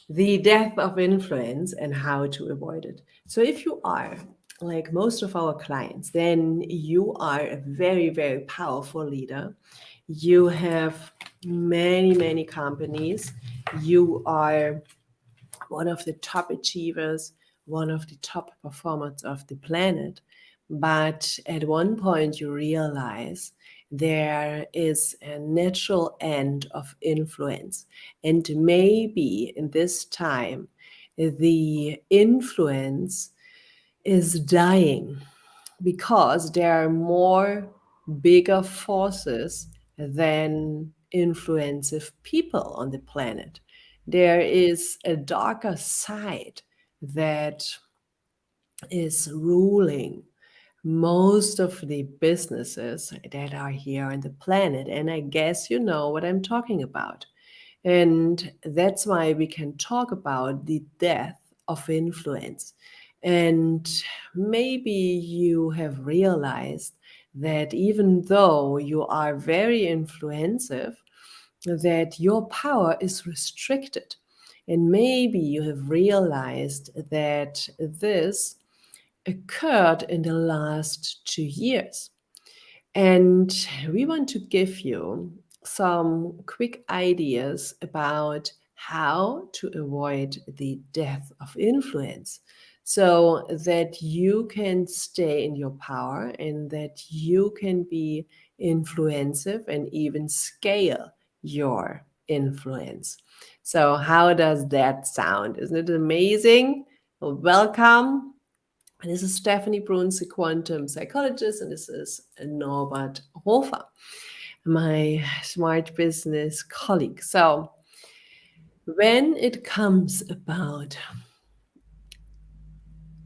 the death of influence and how to avoid it. So, if you are like most of our clients, then you are a very, very powerful leader. You have many, many companies. You are one of the top achievers, one of the top performers of the planet. But at one point, you realize there is a natural end of influence. And maybe in this time, the influence is dying because there are more bigger forces than influensive people on the planet. There is a darker side that is ruling most of the businesses that are here on the planet. And I guess you know what I'm talking about. And that's why we can talk about the death of influence. And maybe you have realized that even though you are very influensive, that your power is restricted. And maybe you have realized that this occurred in the last 2 years. And we want to give you some quick ideas about how to avoid the death of influence so that you can stay in your power and that you can be influensive and even scale your influence. So, how does that sound? Isn't it amazing? Well, welcome. And this is Stephanie Bruns, a quantum psychologist, and this is Norbert Hofer, my smart business colleague. So, when it comes about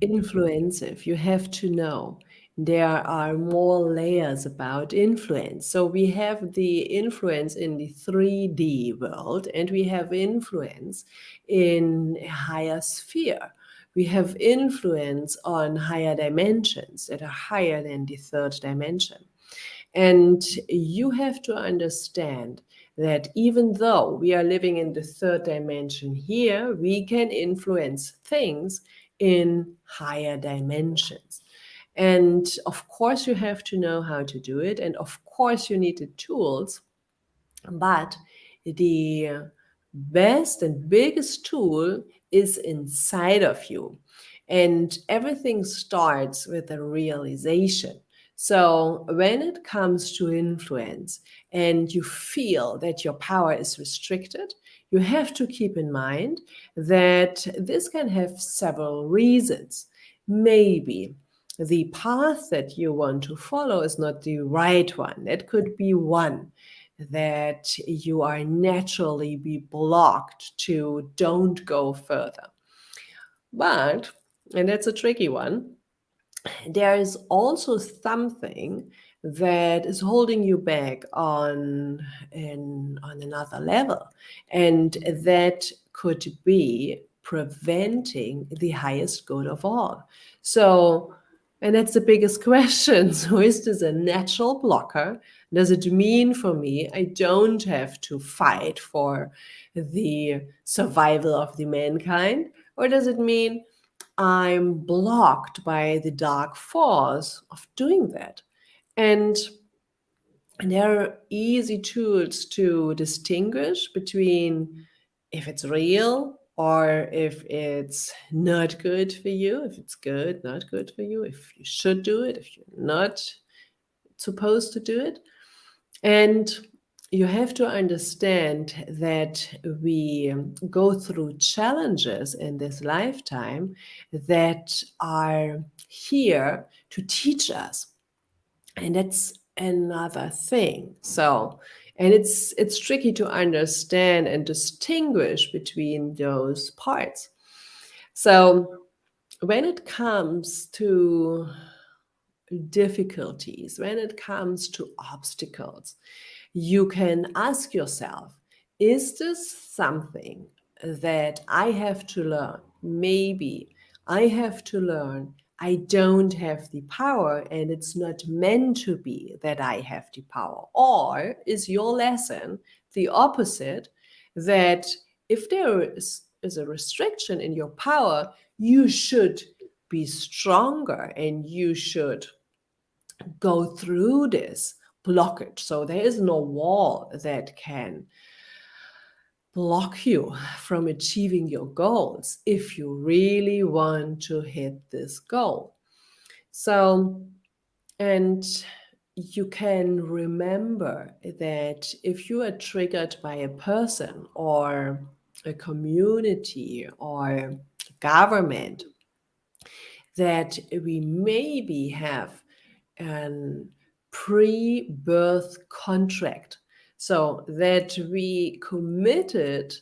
influensive, you have to know there are more layers about influence. So we have the influence in the 3D world, and we have influence in a higher sphere. We have influence on higher dimensions that are higher than the third dimension. And you have to understand that even though we are living in the third dimension here, we can influence things in higher dimensions. And of course, you have to know how to do it. And of course, you need the tools. But the best and biggest tool is inside of you. And everything starts with a realization. So, when it comes to influence and you feel that your power is restricted, you have to keep in mind that this can have several reasons. Maybe the path that you want to follow is not the right one. That could be one, that you are naturally be blocked to don't go further. But, and that's a tricky one, there is also something that is holding you back on another level, and that could be preventing the highest good of all. So, and that's the biggest question. So, is this a natural blocker? Does it mean for me I don't have to fight for the survival of the mankind? Or does it mean I'm blocked by the dark force of doing that? And there are easy tools to distinguish between if it's real or if it's not good for you, if it's good, not good for you, if you should do it, if you're not supposed to do it. And you have to understand that we go through challenges in this lifetime that are here to teach us. And that's another thing. So, and it's tricky to understand and distinguish between those parts. So, when it comes to difficulties, when it comes to obstacles, you can ask yourself, is this something that I have to learn? Maybe I have to learn I don't have the power and it's not meant to be that I have the power. Or is your lesson the opposite, that if there is is a restriction in your power, you should be stronger and you should go through this blockage. So there is no wall that can block you from achieving your goals if you really want to hit this goal. So, and you can remember that if you are triggered by a person or a community or government, that we maybe have an pre-birth contract, so that we committed,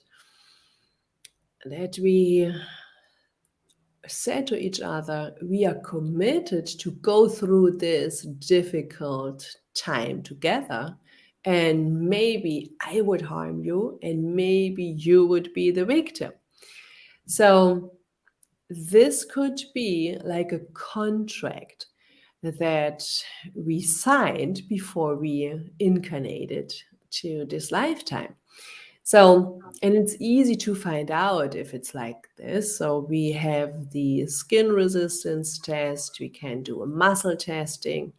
that we said to each other, we are committed to go through this difficult time together, and maybe I would harm you and maybe you would be the victim. So this could be like a contract that we signed before we incarnated to this lifetime. So, and it's easy to find out if it's like this. So we have the skin resistance test, we can do a muscle testing,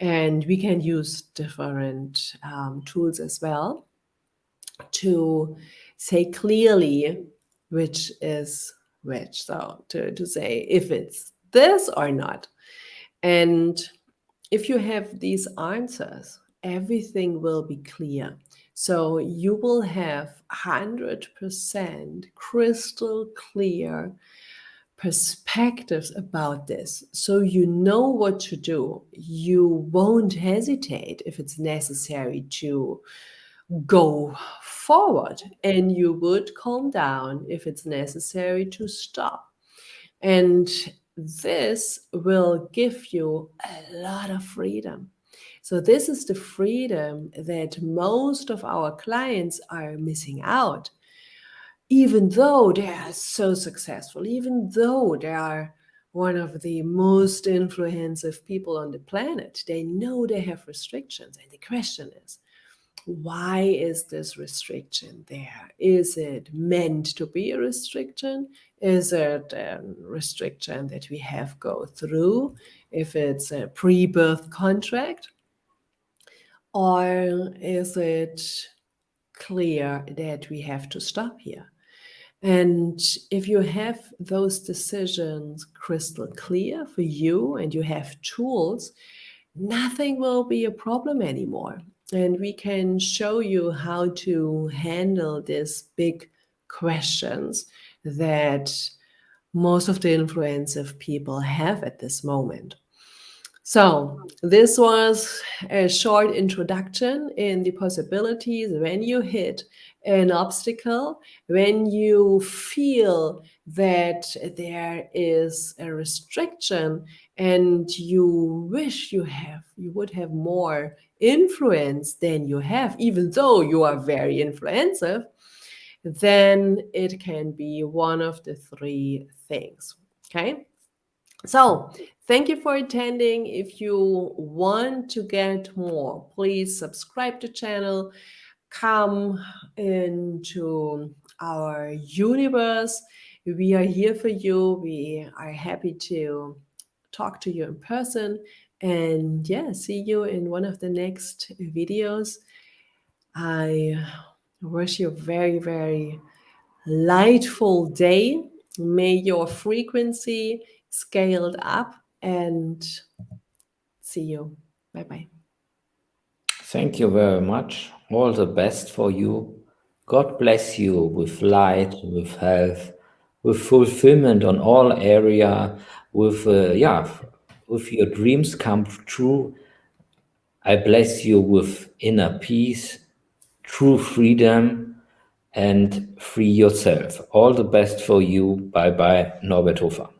and we can use different tools as well to say clearly which is which. So to say if it's this or not. And if you have these answers, everything will be clear. So you will have 100% crystal clear perspectives about this. So you know what to do. You won't hesitate if it's necessary to go forward, and you would calm down if it's necessary to stop. And this will give you a lot of freedom. So this is the freedom that most of our clients are missing out. Even though they are so successful, even though they are one of the most influential people on the planet, they know they have restrictions. And the question is, why is this restriction there? Is it meant to be a restriction? Is it a restriction that we have go through if it's a pre-birth contract? Or is it clear that we have to stop here? And if you have those decisions crystal clear for you and you have tools, nothing will be a problem anymore. And we can show you how to handle these big questions that most of the influensive people have at this moment. So this was a short introduction in the possibilities when you hit an obstacle, when you feel that there is a restriction and you wish you would have more influence than you have, even though you are very influensive, then it can be one of the three things. Okay. So thank you for attending. If you want to get more, please subscribe to the channel, come into our universe. We are here for you. We are happy to talk to you in person. And yeah, see you in one of the next videos. I wish you a very, very lightful day. May your frequency scaled up, and see you. Bye bye. Thank you very much. All the best for you. God bless you with light, with health, with fulfillment on all area, with with your dreams come true. I bless you with inner peace, true freedom, and free yourself. All the best for you. Bye bye, Norbert Hofer.